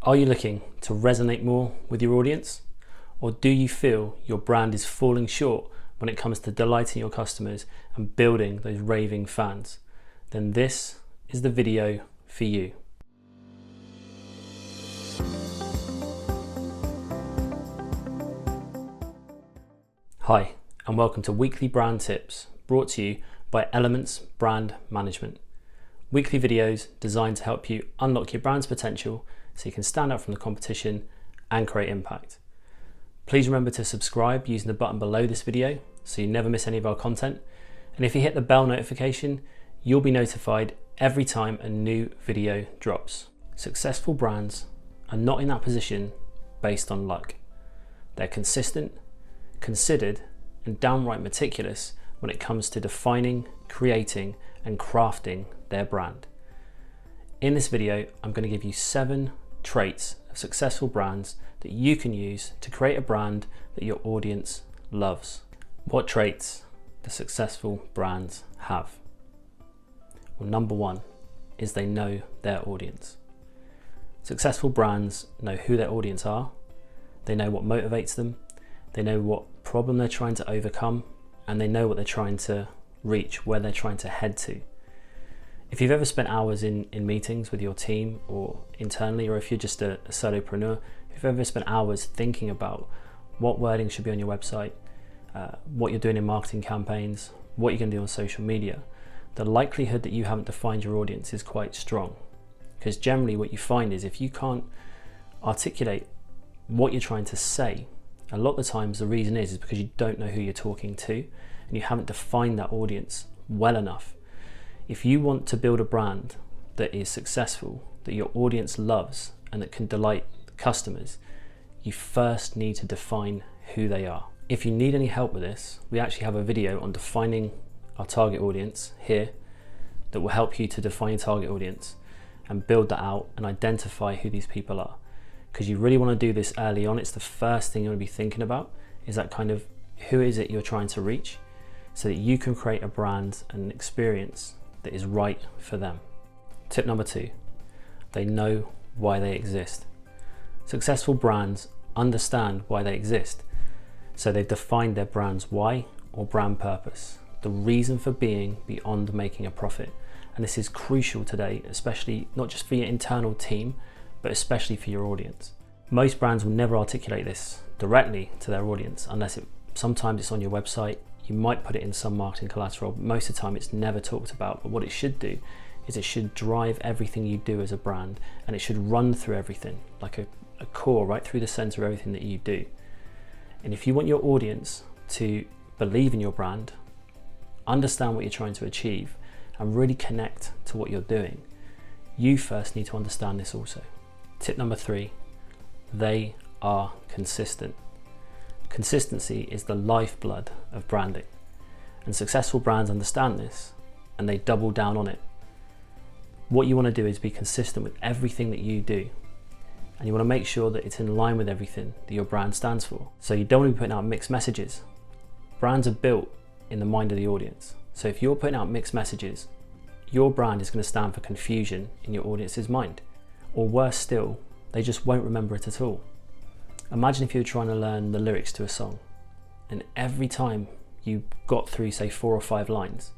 Are you looking to resonate more with your audience? Or do you feel your brand is falling short when it comes to delighting your customers and building those raving fans? Then this is the video for you. Hi, and welcome to Weekly Brand Tips, brought to you by Elements Brand Management. Weekly videos designed to help you unlock your brand's potential so you can stand out from the competition and create impact. Please remember to subscribe using the button below this video so you never miss any of our content. And if you hit the bell notification, you'll be notified every time a new video drops. Successful brands are not in that position based on luck. They're consistent, considered, and downright meticulous when it comes to defining, creating, and crafting their brand. In this video, I'm going to give you 7 traits of successful brands that you can use to create a brand that your audience loves. What traits do successful brands have? Well, number 1 is they know their audience. Successful brands know who their audience are, they know what motivates them, they know what problem they're trying to overcome, and they know what they're trying to reach, where they're trying to head to. If you've ever spent hours in meetings with your team or internally, or if you're just a solopreneur, if you've ever spent hours thinking about what wording should be on your website, what you're doing in marketing campaigns, what you're going to do on social media, the likelihood that you haven't defined your audience is quite strong. Because generally what you find is if you can't articulate what you're trying to say, a lot of the times the reason is because you don't know who you're talking to and you haven't defined that audience well enough. If you want to build a brand that is successful, that your audience loves, and that can delight customers, you first need to define who they are. If you need any help with this, we actually have a video on defining our target audience here that will help you to define your target audience and build that out and identify who these people are. Because you really want to do this early on. It's the first thing you want to be thinking about, is that kind of who is it you're trying to reach, so that you can create a brand and an experience that is right for them. Tip number 2, they know why they exist. Successful brands understand why they exist. So they've defined their brand's why or brand purpose, the reason for being beyond making a profit. And this is crucial today, especially not just for your internal team, but especially for your audience. Most brands will never articulate this directly to their audience unless sometimes it's on your website. You might put it in some marketing collateral, but most of the time it's never talked about. But what it should do is it should drive everything you do as a brand, and it should run through everything, like a core right through the center of everything that you do. And if you want your audience to believe in your brand, understand what you're trying to achieve, and really connect to what you're doing, you first need to understand this also. Tip number 3, they are consistent. Consistency is the lifeblood of branding, and successful brands understand this and they double down on it. What you want to do is be consistent with everything that you do, and you want to make sure that it's in line with everything that your brand stands for. So you don't want to be putting out mixed messages. Brands are built in the mind of the audience. So if you're putting out mixed messages, your brand is going to stand for confusion in your audience's mind. Or worse still, they just won't remember it at all. Imagine if you were trying to learn the lyrics to a song, and every time you got through, say, 4 or 5 lines,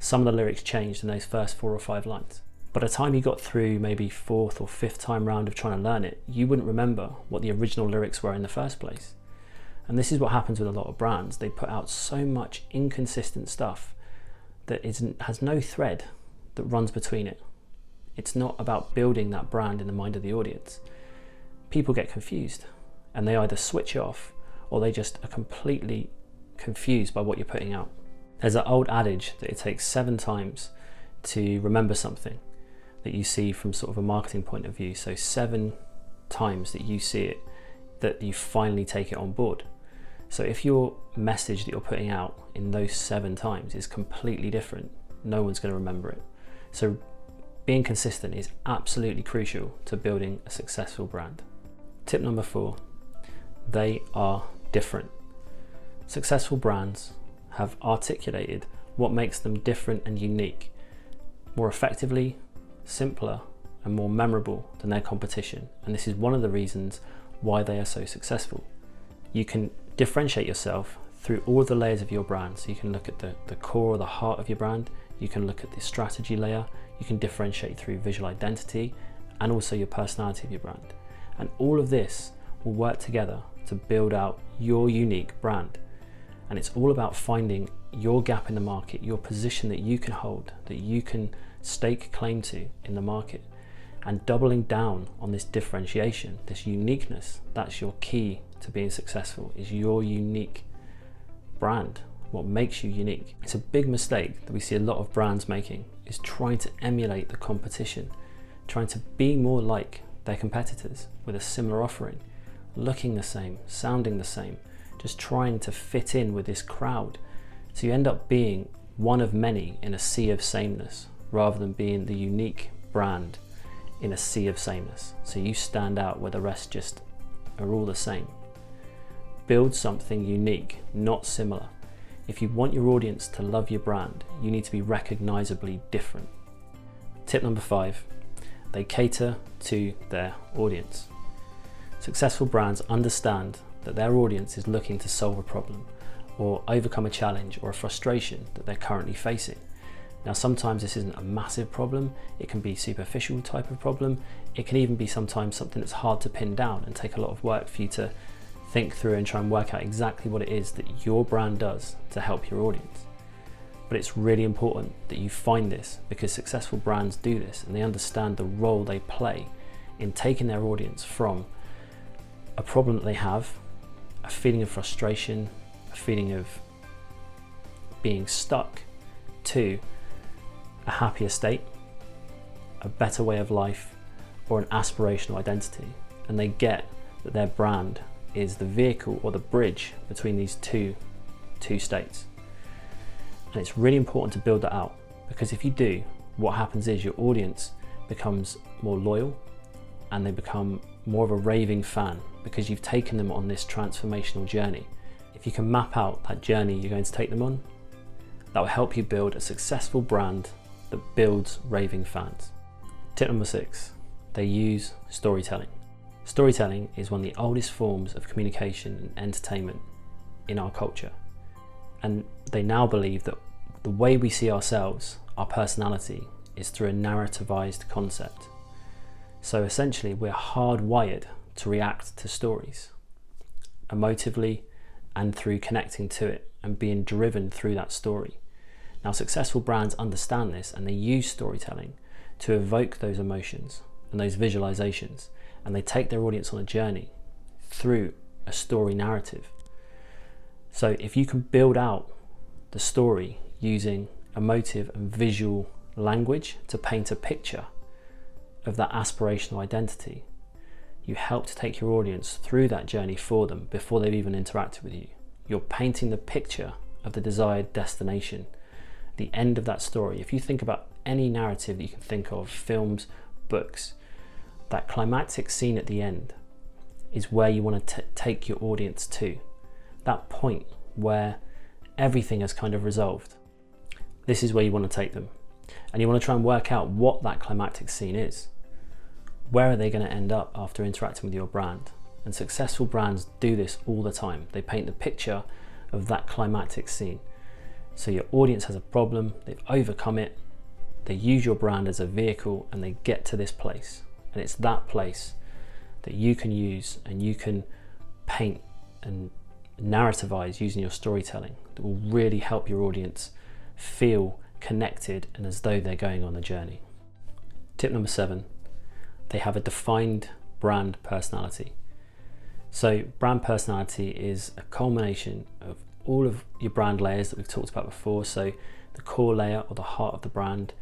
some of the lyrics changed in those first 4 or 5 lines. By the time you got through maybe 4th or 5th time round of trying to learn it, you wouldn't remember what the original lyrics were in the first place. And this is what happens with a lot of brands. They put out so much inconsistent stuff that has no thread that runs between it. It's not about building that brand in the mind of the audience. People get confused and they either switch off or they just are completely confused by what you're putting out. There's an old adage that it takes 7 times to remember something that you see from sort of a marketing point of view. So 7 times that you see it, that you finally take it on board. So if your message that you're putting out in those 7 times is completely different, no one's going to remember it. So being consistent is absolutely crucial to building a successful brand. Tip number 4, they are different. Successful brands have articulated what makes them different and unique more effectively, simpler, and more memorable than their competition, and this is one of the reasons why they are so successful. You can differentiate yourself through all the layers of your brand. So you can look at the core or the heart of your brand, you can look at the strategy layer, you can differentiate through visual identity and also your personality of your brand. And all of this will work together to build out your unique brand. And it's all about finding your gap in the market, your position that you can hold, that you can stake claim to in the market, and doubling down on this differentiation, this uniqueness. That's your key to being successful, is your unique brand, what makes you unique. It's a big mistake that we see a lot of brands making, is trying to emulate the competition, trying to be more like their competitors with a similar offering, looking the same, sounding the same, just trying to fit in with this crowd. So you end up being one of many in a sea of sameness, rather than being the unique brand in a sea of sameness. So you stand out where the rest just are all the same. Build something unique, not similar. If you want your audience to love your brand, you need to be recognizably different. Tip number 5, they cater to their audience. Successful brands understand that their audience is looking to solve a problem or overcome a challenge or a frustration that they're currently facing. Now, sometimes this isn't a massive problem, it can be a superficial type of problem, it can even be sometimes something that's hard to pin down and take a lot of work for you to think through and try and work out exactly what it is that your brand does to help your audience. But it's really important that you find this, because successful brands do this and they understand the role they play in taking their audience from a problem that they have, a feeling of frustration, a feeling of being stuck, to a happier state, a better way of life, or an aspirational identity. And they get that their brand is the vehicle or the bridge between these two states. And it's really important to build that out, because if you do, what happens is your audience becomes more loyal and they become more of a raving fan, because you've taken them on this transformational journey. If you can map out that journey you're going to take them on, that will help you build a successful brand that builds raving fans. Tip number 6, they use storytelling. Storytelling is one of the oldest forms of communication and entertainment in our culture. And they now believe that the way we see ourselves, our personality, is through a narrativized concept. So essentially, we're hardwired to react to stories emotively and through connecting to it and being driven through that story. Now, successful brands understand this and they use storytelling to evoke those emotions and those visualizations, and they take their audience on a journey through a story narrative. So if you can build out the story using emotive and visual language to paint a picture of that aspirational identity, you help to take your audience through that journey for them before they've even interacted with you. You're painting the picture of the desired destination, the end of that story. If you think about any narrative that you can think of, films, books, that climactic scene at the end is where you want to take your audience to. That point where everything has kind of resolved. This is where you want to take them. And you want to try and work out what that climactic scene is. Where are they going to end up after interacting with your brand? And successful brands do this all the time. They paint the picture of that climactic scene. So your audience has a problem, they've overcome it, they use your brand as a vehicle and they get to this place. And it's that place that you can use and you can paint and narrativize using your storytelling that will really help your audience feel connected and as though they're going on the journey. Tip number 7, they have a defined brand personality. So brand personality is a culmination of all of your brand layers that we've talked about before. So the core layer or the heart of the brand,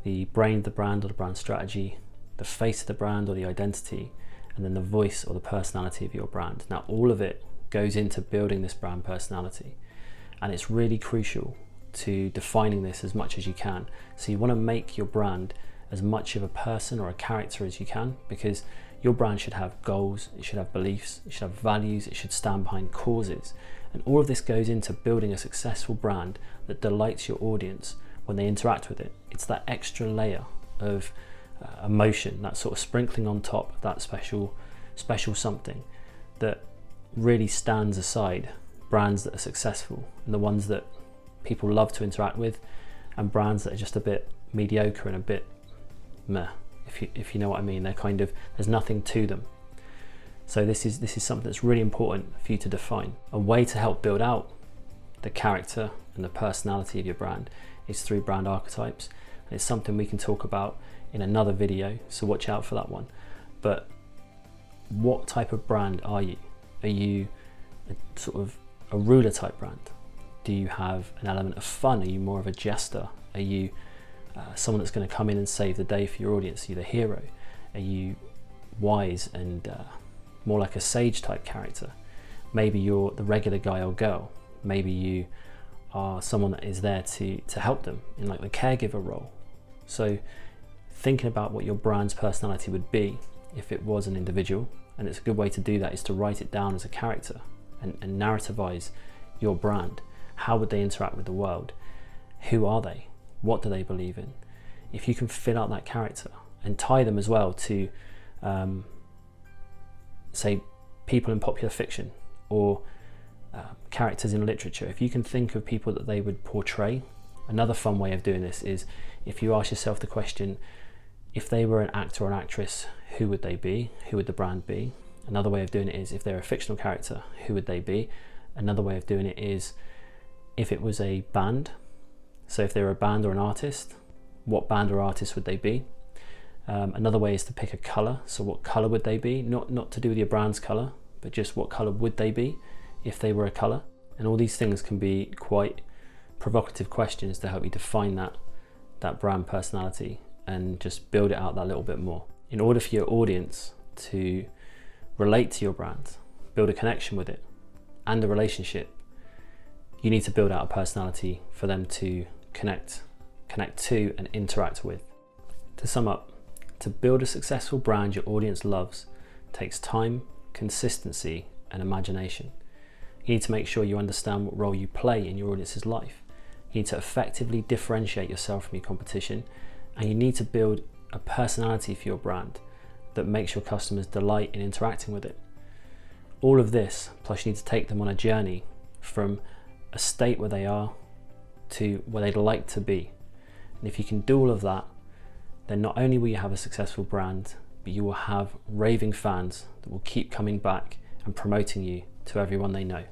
the brain of the brand or the brand strategy, the face of the brand or the identity, and then the voice or the personality of your brand. Now all of it goes into building this brand personality, and it's really crucial to defining this as much as you can. So you want to make your brand as much of a person or a character as you can, because your brand should have goals, it should have beliefs, it should have values, it should stand behind causes. And all of this goes into building a successful brand that delights your audience when they interact with it. It's that extra layer of emotion, that sort of sprinkling on top of that special something that really stands aside brands that are successful and the ones that people love to interact with, and brands that are just a bit mediocre and a bit meh, if you know what I mean. They're kind of, there's nothing to them. So this is something that's really important for you to define. A way to help build out the character and the personality of your brand is through brand archetypes, and it's something we can talk about in another video, so watch out for that one. But what type of brand are you? Are you a sort of a ruler type brand? Do you have an element of fun? Are you more of a jester? Are you someone that's going to come in and save the day for your audience? Are you the hero? Are you wise and more like a sage type character? Maybe you're the regular guy or girl. Maybe you are someone that is there to help them in like the caregiver role. So thinking about what your brand's personality would be if it was an individual, and it's a good way to do that is to write it down as a character and narrativize your brand. How would they interact with the world? Who are they? What do they believe in? If you can fill out that character and tie them as well to say people in popular fiction or characters in literature, if you can think of people that they would portray. Another fun way of doing this is if you ask yourself the question, if they were an actor or an actress, who would they be? Who would the brand be? Another way of doing it is if they're a fictional character, who would they be? Another way of doing it is if it was a band. So if they're a band or an artist, what band or artist would they be? Another way is to pick a color. So what color would they be? Not to do with your brand's color, but just what color would they be if they were a color? And all these things can be quite provocative questions to help you define that brand personality and just build it out that little bit more. In order for your audience to relate to your brand, build a connection with it and a relationship, you need to build out a personality for them to connect to and interact with. To sum up, to build a successful brand your audience loves takes time, consistency, and imagination. You need to make sure you understand what role you play in your audience's life. You need to effectively differentiate yourself from your competition, and you need to build a personality for your brand that makes your customers delight in interacting with it. All of this, plus you need to take them on a journey from a state where they are to where they'd like to be. And if you can do all of that, then not only will you have a successful brand, but you will have raving fans that will keep coming back and promoting you to everyone they know.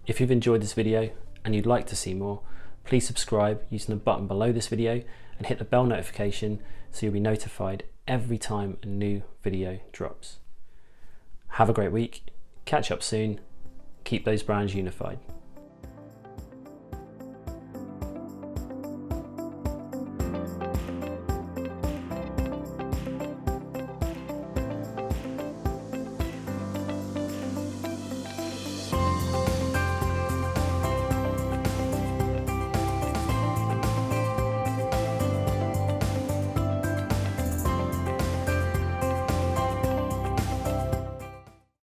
If you've enjoyed this video and you'd like to see more, please subscribe using the button below this video and hit the bell notification so you'll be notified every time a new video drops. Have a great week, catch up soon, keep those brands unified.